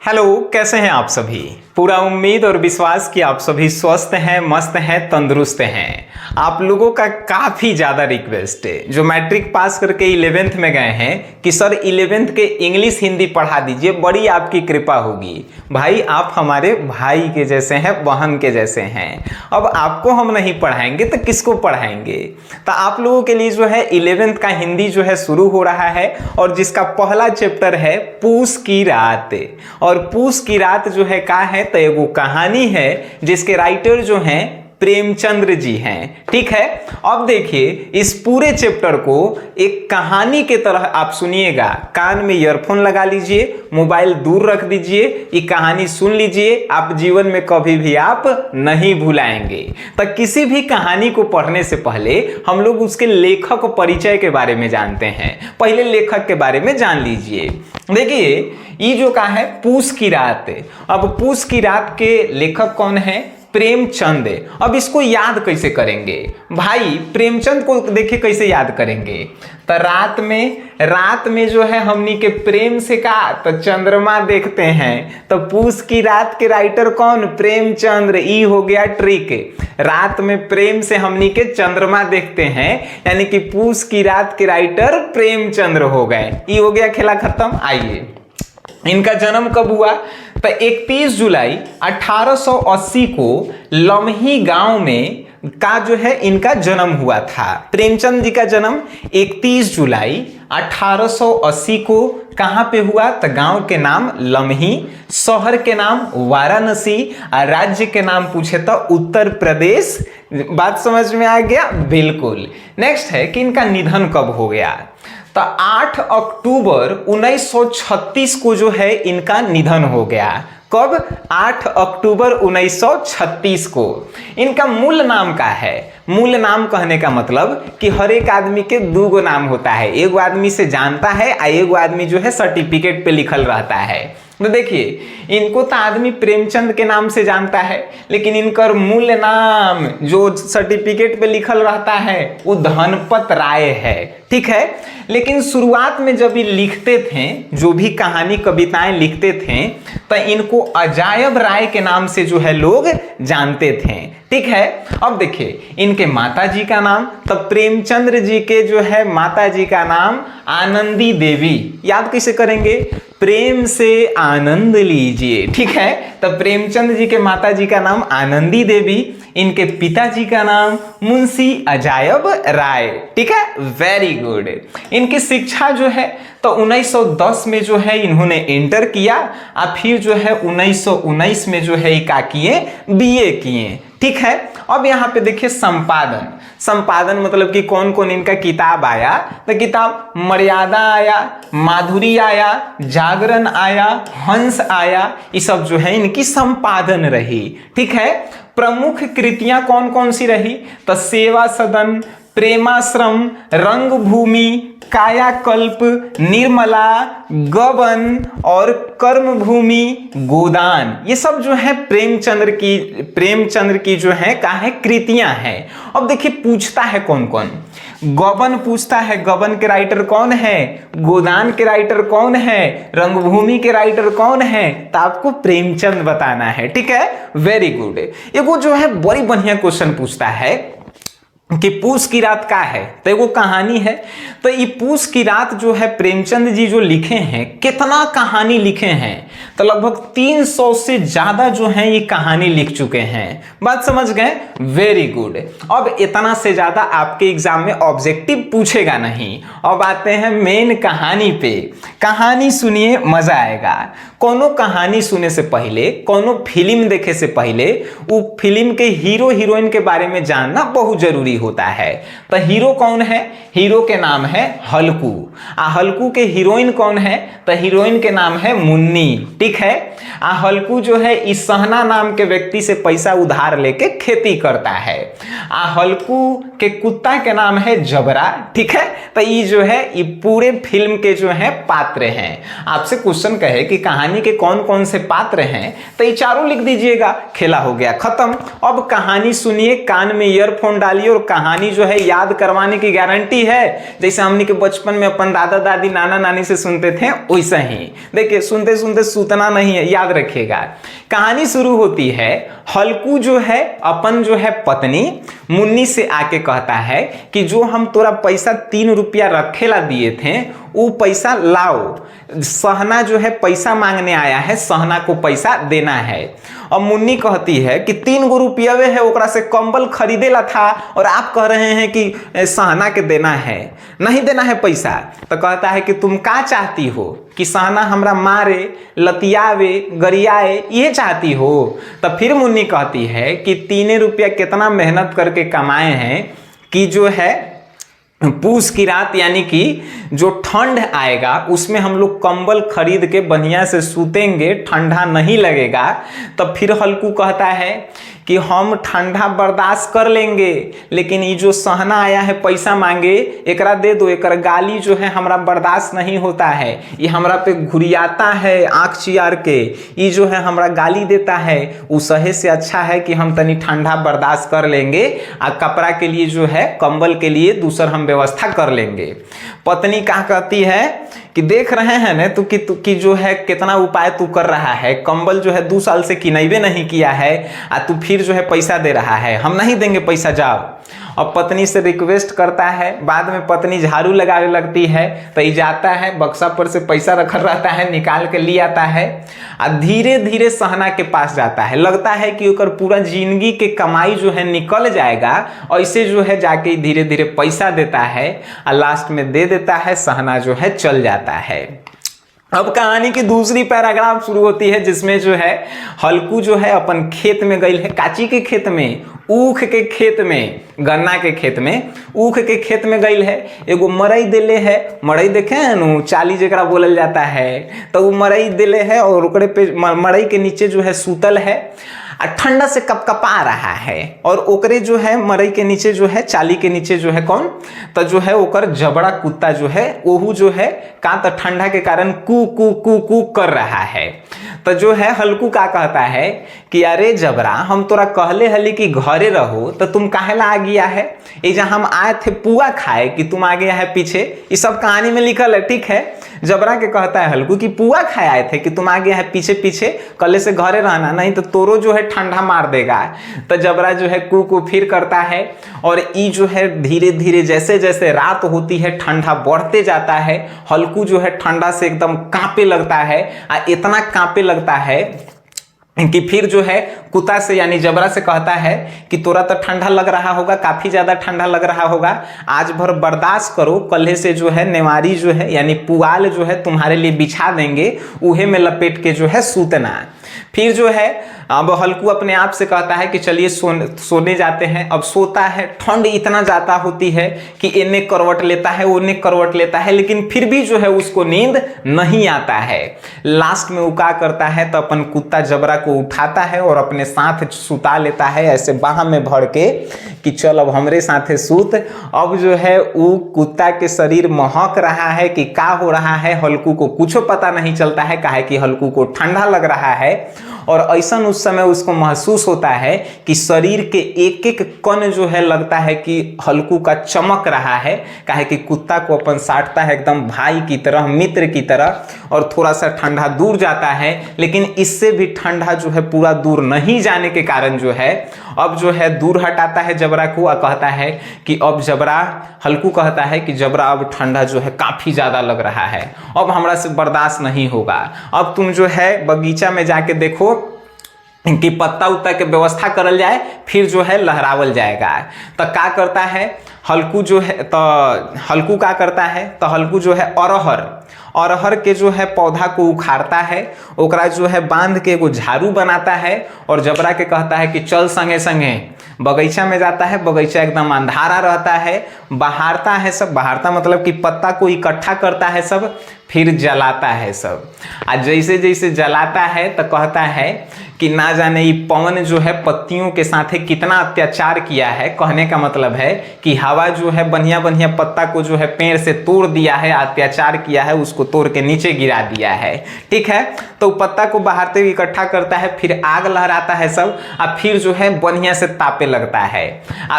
Hello, कैसे हैं आप सभी। पूरा उम्मीद और विश्वास कि आप सभी स्वस्थ हैं, मस्त हैं, तंदुरुस्त हैं। आप लोगों का काफ़ी ज़्यादा रिक्वेस्ट है जो मैट्रिक पास करके 11th में गए हैं कि सर 11th के इंग्लिश हिंदी पढ़ा दीजिए, बड़ी आपकी कृपा होगी। भाई आप हमारे भाई के जैसे हैं, बहन के जैसे हैं। अब आपको हम नहीं पढ़ाएंगे तो किसको पढ़ाएंगे। तो आप लोगों के लिए जो है 11th का हिंदी जो है शुरू हो रहा है और जिसका पहला चैप्टर है पूस की रात। और पूस की रात जो है का है तो एगो कहानी है जिसके राइटर जो हैं प्रेमचंद्र जी हैं। ठीक है, अब देखिए इस पूरे चैप्टर को एक कहानी के तरह आप सुनिएगा। कान में ईयरफोन लगा लीजिए, मोबाइल दूर रख दीजिए, ये कहानी सुन लीजिए, आप जीवन में कभी भी आप नहीं भुलाएंगे। तो किसी भी कहानी को पढ़ने से पहले हम लोग उसके लेखक परिचय के बारे में जानते हैं। पहले लेखक के बारे में जान लीजिए। देखिए ये जो का है पूस की रात। अब पूस की रात के लेखक कौन है? प्रेमचंद। अब इसको याद कैसे करेंगे भाई? प्रेमचंद को देखिए कैसे याद करेंगे। तो रात में जो है हमनी के प्रेम से का तो चंद्रमा देखते हैं। तो पूस की रात के राइटर कौन? प्रेमचंद्र। ई हो गया ट्रिक। रात में प्रेम से हमनी के चंद्रमा देखते हैं, यानी कि पूस की रात के राइटर प्रेमचंद्र हो गए। ई हो गया, खेला खत्म। आइए इनका जन्म कब हुआ? तो 31 जुलाई 1880 को लम्ही गांव में का जो है इनका जन्म हुआ था। प्रेमचंद जी का जन्म 31 जुलाई 1880 को कहां पे हुआ? तो गांव के नाम लम्ही, शहर के नाम वाराणसी और राज्य के नाम पूछे तो उत्तर प्रदेश। बात समझ में आ गया? बिल्कुल। नेक्स्ट है कि इनका निधन कब हो गया? तो 8 अक्टूबर 1936 को जो है इनका निधन हो गया। कब? 8 अक्टूबर 1936 को। इनका मूल नाम का है? मूल नाम कहने का मतलब कि हर एक आदमी के दो गो नाम होता है। एगो आदमी से जानता है और एगो आदमी जो है सर्टिफिकेट पे लिखल रहता है। तो देखिए इनको तो आदमी प्रेमचंद के नाम से जानता है, लेकिन इनका मूल नाम जो सर्टिफिकेट पे लिखल रहता है वो धनपत राय है। ठीक है, लेकिन शुरुआत में जब ये लिखते थे, जो भी कहानी कविताएं लिखते थे, तो इनको अजायब राय के नाम से जो है लोग जानते थे। ठीक है, अब देखिए इनके माता जी का नाम, तब प्रेमचंद्र जी के जो है माता जी का नाम आनंदी देवी। याद कैसे करेंगे? प्रेम से आनंद लीजिए। ठीक है, तब प्रेमचंद जी के माता जी का नाम आनंदी देवी, इनके पिताजी का नाम मुंशी अजायब राय। ठीक है, वेरी गुड। इनकी शिक्षा जो है तो 1910 में जो है इन्होंने इंटर किया और फिर जो है 1919 में जो है क्या किए? बीए किए। ठीक है, अब यहाँ पे देखिए संपादन मतलब कि कौन कौन इनका किताब आया? तो किताब मर्यादा आया, माधुरी आया, जागरण आया, हंस आया, ये सब जो है इनकी संपादन रही। ठीक है, प्रमुख कृतियां कौन कौन सी रही? तो सेवा सदन, प्रेमाश्रम, रंगभूमि, कायाकल्प, निर्मला, गबन और कर्मभूमि, गोदान, ये सब जो है प्रेमचंद्र की जो है का है कृतियां हैं। अब देखिए पूछता है कौन कौन? गबन पूछता है, गबन के राइटर कौन है? गोदान के राइटर कौन है? रंगभूमि के राइटर कौन है? तो आपको प्रेमचंद बताना है। ठीक है, वेरी गुड। एगो जो है बड़ी बढ़िया क्वेश्चन पूछता है कि पूस की रात का है, तो एगो कहानी है। तो ये पूस की रात जो है प्रेमचंद जी जो लिखे हैं, कितना कहानी लिखे हैं? तो लगभग 300 से ज्यादा जो है ये कहानी लिख चुके हैं। बात समझ गए? Very good. अब इतना से ज्यादा आपके एग्जाम में ऑब्जेक्टिव पूछेगा नहीं। अब आते हैं मेन कहानी पे। कहानी सुनिए, मजा आएगा। कोनो कहानी सुने से पहले, कोनो फिल्म देखे से पहले वो फिल्म के हीरो हीरोइन के बारे में जानना बहुत जरूरी होता है। तो हीरो कौन है? हीरो के नाम है हल्कू। हल्कू के हीरोइन कौन है? तो हीरोइन के नाम है मुन्नी। ठीक है, हल्कू जो है इस सहना नाम के व्यक्ति से पैसा उधार लेके खेती करता है। हल्कू के कुत्ता के नाम है जबरा। ठीक है, तो ये जो है ये पूरे फिल्म के जो है पात्र हैं। आपसे क्वेश्चन कहे कि कहानी के कौन कौन से पात्र हैं, तो ये चारों लिख दीजिएगा, खेला हो गया खत्म। अब कहानी सुनिए, कान में ईयरफोन डालिए और कहानी जो है याद करवाने की गारंटी है, जैसे हमने के बचपन में अपन दादा दादी नाना नानी से सुनते थे वैसा ही। देखिए सुनते सुनते सूतना नहीं है, याद रखिएगा। कहानी शुरू होती है, हल्कू जो है अपन जो है पत्नी मुन्नी से आके कहता है कि जो हम तोरा पैसा 3 रुपया रखेला दिए थे वो पैसा लाओ, सहना जो है पैसा मांगने आया है, सहना को पैसा देना है। और मुन्नी कहती है कि 3 गो रुपये है, ओकरा से कंबल खरीदेला था और आप कह रहे हैं कि सहना के देना है, नहीं देना है पैसा। तो कहता है कि तुम क्या चाहती हो, कि सहना हमरा मारे, लतियावे, गरियाए, ये चाहती हो? तब फिर मुन्नी कहती है कि 3 रुपया कितना मेहनत करके कमाए हैं कि जो है पूस की रात यानी कि जो ठंड आएगा उसमें हम लोग कंबल खरीद के बढ़िया से सूतेंगे, ठंडा नहीं लगेगा। तब फिर हल्कू कहता है कि हम ठंडा बर्दाश्त कर लेंगे, लेकिन ये जो सहना आया है पैसा मांगे, एकरा दे दो, एकर गाली जो है हमरा बर्दाश्त नहीं होता है, ये हमरा पे घुरियाता है आँख चियार के, ये जो है हमरा गाली देता है, उस सहे से अच्छा है कि हम तनी ठंडा बर्दाश्त कर लेंगे और कपड़ा के लिए जो है कंबल के लिए दूसर हम व्यवस्था कर लेंगे। पत्नी क्या कहती है कि देख रहे हैं ना तू कि जो है कितना उपाय तू कर रहा है, कंबल जो है 2 साल से किनैबे नहीं किया है और तू फिर जो है पैसा दे रहा है, हम नहीं देंगे पैसा, जाओ। और पत्नी से रिक्वेस्ट करता है, बाद में पत्नी झाड़ू लगाने लगती है तो ये जाता है बक्सा पर से पैसा रखा रहता है, निकाल के ले आता है और धीरे धीरे सहना के पास जाता है। लगता है कि ओकर पूरा जिंदगी के कमाई जो है निकल जाएगा, ऐसे जो है जाके धीरे धीरे पैसा देता है और लास्ट में दे देता है, सहना जो है चल जाता है। अब कहानी की दूसरी पैराग्राफ शुरू होती है जिसमें जो है हल्कू जो है अपन खेत में गई है, काची के खेत में, ऊख के खेत में, गन्ना के खेत में, ऊख के खेत में गई है। एगो मरई दिले है, मरई देखे हैं नु, चाली जरा बोलल जाता है, तो वो मरई दिले है और ओकरे पे मरई के नीचे जो है सूतल है और ठंडा से कपकपा रहा है। और ओकरे जो है मरई के नीचे जो है, चाली के नीचे जो है कौन, तो जो है ओकर जबड़ा कुत्ता जो है ओहू जो है का तो ठंडा के कारण कू कू कू कू कर रहा है। तो जो है हल्कू का कहता है कि अरे जबरा, हम तोरा कहले हली कि घरे रहो तो तुम काहेला आ गया है, ये जहाँ हम आए थे पुआ खाए कि तुम आ गया है पीछे, ये सब कहानी में लिखल है, ठीक है। जबरा के कहता है हल्कू कि पुआ खाए आए थे कि तुम आ गया है पीछे पीछे, कल से घरे रहना, नहीं तो तोरो जो है ठंडा मार देगा। तो जबरा जो है कू कू फिर करता है और ई जो है धीरे धीरे जैसे जैसे रात होती है ठंडा बढ़ते जाता है। हल्कू जो है ठंडा से एकदम कांपे लगता है और इतना कांपे लगता है कि फिर जो है कुत्ता से यानी जबरा से कहता है कि तोरा तो ठंडा लग रहा होगा, काफी ज्यादा ठंडा लग रहा होगा, आज भर बर्दाश्त करो, कल से जो है नेवारी जो है यानी पुआल जो है तुम्हारे लिए बिछा देंगे, उहे में लपेट के जो है सूतना। फिर जो है अब हल्कू अपने आप से कहता है कि चलिए सोने जाते हैं। अब सोता है, ठंड इतना ज़्यादा होती है कि इन्ने करवट लेता है, ओने करवट लेता है, लेकिन फिर भी जो है उसको नींद नहीं आता है। लास्ट में वो क्या करता है तो अपन कुत्ता जबरा को उठाता है और अपने साथ सुता लेता है, ऐसे बाह में भर के कि चल अब हमरे साथे सूत। अब जो है वो कुत्ता के शरीर महक रहा है कि क्या हो रहा है, हल्कू को कुछ पता नहीं चलता है, काहे कि हल्कू को ठंडा लग रहा है। और ऐसा उस समय उसको महसूस होता है कि शरीर के एक एक कण जो है लगता है कि हल्कू का चमक रहा है, काहे कि कुत्ता को अपन साटता है एकदम भाई की तरह, मित्र की तरह, और थोड़ा सा ठंडा दूर जाता है। लेकिन इससे भी ठंडा जो है पूरा दूर नहीं जाने के कारण जो है अब जो है दूर हटाता है जबरा को और कहता है कि अब जबरा, हल्कू कहता है कि जबरा अब ठंडा जो है काफ़ी ज़्यादा लग रहा है, अब हमरा से बर्दाश्त नहीं होगा, अब तुम जो है बगीचा में जाके देखो कि पत्ता उत्ता के व्यवस्था करल जाए, फिर जो है लहरावल जाएगा। तो क्या करता है हल्कू जो है, तो हल्कू क्या करता है तो हल्कू जो है अरहर के जो है पौधा को उखाड़ता है, ओकरा जो है बांध के एगो झाड़ू बनाता है और जबरा के कहता है कि चल संगे संगे। बगीचा में जाता है, बगीचा एकदम अंधारा रहता है, बहारता है सब, बहारता मतलब कि पत्ता को इकट्ठा करता है सब, फिर जलाता है सब। आज जैसे जैसे जलाता है तो कहता है कि ना जाने ये पवन जो है पत्तियों के साथ कितना अत्याचार किया है। कहने का मतलब है कि हवा जो है बढ़िया बढ़िया पत्ता को जो है पेड़ से तोड़ दिया है, अत्याचार किया है, उसको तोड़ के नीचे गिरा दिया है। ठीक है, तो पत्ता को बहारते हुए इकट्ठा करता है, फिर आग लहराता है सब, और फिर जो है बढ़िया से तापे लगता है।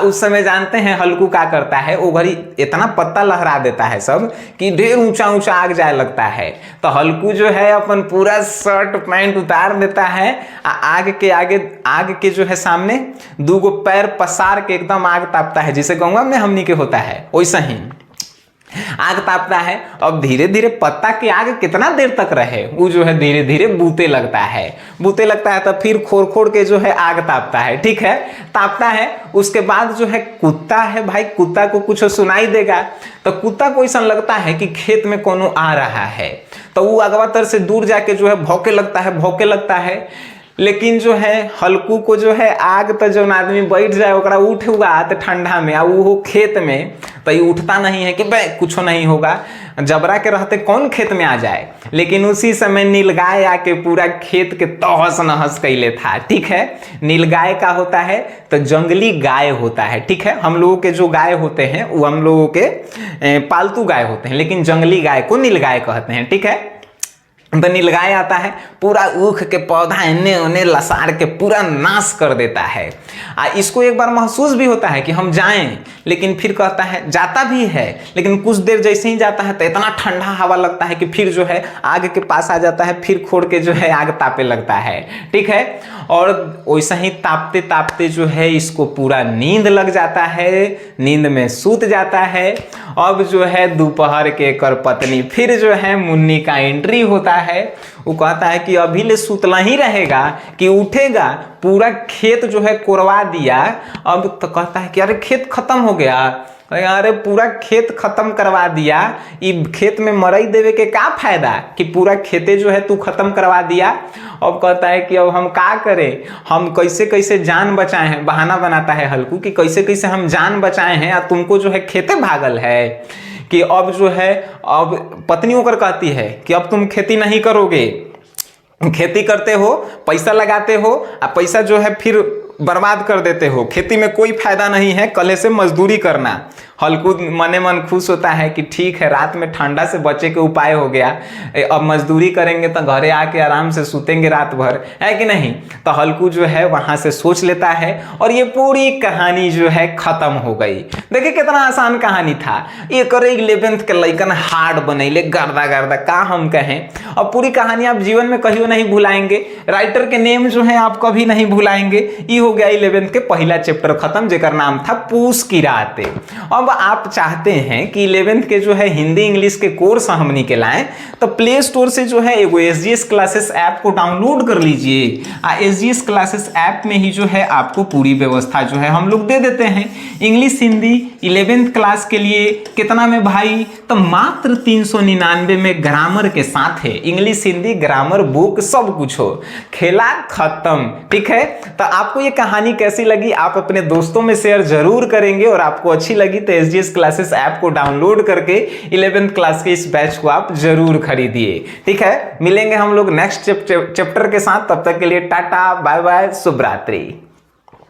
उस समय जानते हैं हल्कू क्या करता है, वो घड़ी इतना पत्ता लहरा देता है सब कि ढेर ऊंचा ऊंचा आग जाए लगता है। तो हल्कू जो है अपन पूरा शर्ट पैंट उतार देता है, आग के आगे, आग के जो है सामने दूगो पैर पसार के एकदम आग तापता है, जिसे गंगा में हमनी के होता है वैसा ही आग तापता है। अब धीरे धीरे पत्ता की आग कितना देर तक रहे, वो जो है धीरे धीरे बूते लगता है, बूते लगता है तो फिर खोड़ खोड़ के जो है आग तापता है। ठीक है, तापता है। उसके बाद जो है कुत्ता है भाई, कुत्ता को कुछ सुनाई देगा तो कुत्ता को ऐसा लगता है कि खेत में कोनो आ रहा है, तो वो अगवा तर से दूर जाके जो है भौंके लगता है, भौंके लगता है। लेकिन जो है हल्कू को जो है आग तो जो आदमी बैठ जाए ओकरा उठ हुआ तो ठंडा में आ वो खेत में तो ये उठता नहीं है कि भाई कुछ नहीं होगा, जबरा के रहते कौन खेत में आ जाए। लेकिन उसी समय नीलगाय आके पूरा खेत के तहस नहस कैले था। ठीक है, नीलगाय का होता है तो जंगली गाय होता है। ठीक है, हम लोगों के जो गाय होते हैं वो हम लोगों के पालतू गाय होते हैं, लेकिन जंगली गाय को नीलगाय कहते हैं। ठीक है, तो नीलगाय आता है, पूरा ऊख के पौधा इन्ने उन्ने लसार के पूरा नाश कर देता है। इसको एक बार महसूस भी होता है कि हम जाएं, लेकिन फिर कहता है, जाता भी है, लेकिन कुछ देर जैसे ही जाता है तो इतना ठंडा हवा लगता है कि फिर जो है आग के पास आ जाता है, फिर खोड़ के जो है आग तापे लगता है। ठीक है, और वैसा ही तापते तापते जो है इसको पूरा नींद लग जाता है, नींद में सूत जाता है। अब जो है दोपहर के कर पत्नी फिर जो है मुन्नी का एंट्री होता है। वो कहता है कि अभी ले सुतला ही रहेगा कि उठेगा, पूरा खेत जो है कोरवा दिया। अब तो कहता है कि अरे खेत खत्म हो गया, अरे पूरा खेत खत्म करवा दिया, ये खेत में मरई देवे के क्या फायदा कि पूरा खेते जो है तू खत्म करवा दिया। अब कहता है कि अब हम क्या करें, हम कैसे कैसे जान बचाए हैं, बहाना बनाता है हल्कू कि कैसे कैसे हम जान बचाए हैं और तुमको जो है खेते भागल है। कि अब जो है, अब पत्नी होकर कहती है कि अब तुम खेती नहीं करोगे, खेती करते हो, पैसा लगाते हो और पैसा जो है फिर बर्बाद कर देते हो, खेती में कोई फायदा नहीं है, कल से मजदूरी करना। हल्कू मने मन खुश होता है कि ठीक है, रात में ठंडा से बचे के उपाय हो गया, अब मजदूरी करेंगे तो घरे आके आराम से सूतेंगे रात भर, है कि नहीं। तो हल्कू जो है वहां से सोच लेता है और ये पूरी कहानी जो है खत्म हो गई। देखिए कितना आसान कहानी था, ये करे 11th के लइकन हार्ड बनैले गर्दा गर्दा, का हम कहें। अब पूरी कहानी आप जीवन में कहियो नहीं भुलाएंगे, राइटर के नेम जो है आप कभी नहीं भुलाएंगे। ये हो गया 11th के पहला चैप्टर खत्म, जेकर नाम था पूस की रातें। अब आप चाहते हैं कि 11th के जो है हिंदी इंग्लिश के कोर्स हमनी के लाएं, तो प्ले स्टोर से जो है एगो SGS क्लासेस ऐप को डाउनलोड कर लीजिए। SGS क्लासेस ऐप में ही जो है आपको पूरी व्यवस्था जो है हम लोग दे देते हैं। इंग्लिश हिंदी 11th क्लास के लिए कितना में भाई, तो मात्र 399 में ग्रामर के साथ है, इंग्लिश हिंदी ग्रामर बुक सब कुछ हो, खेला खत्म। ठीक है, तो आपको ये कहानी कैसी लगी आप अपने दोस्तों में शेयर जरूर करेंगे, और आपको अच्छी लगी तो SGS क्लासेस ऐप को डाउनलोड करके 11th क्लास के इस बैच को आप जरूर खरीदिए। ठीक है, मिलेंगे हम लोग नेक्स्ट चैप्टर के साथ, तब तक के लिए टाटा बाय बाय, शुभ रात्रि।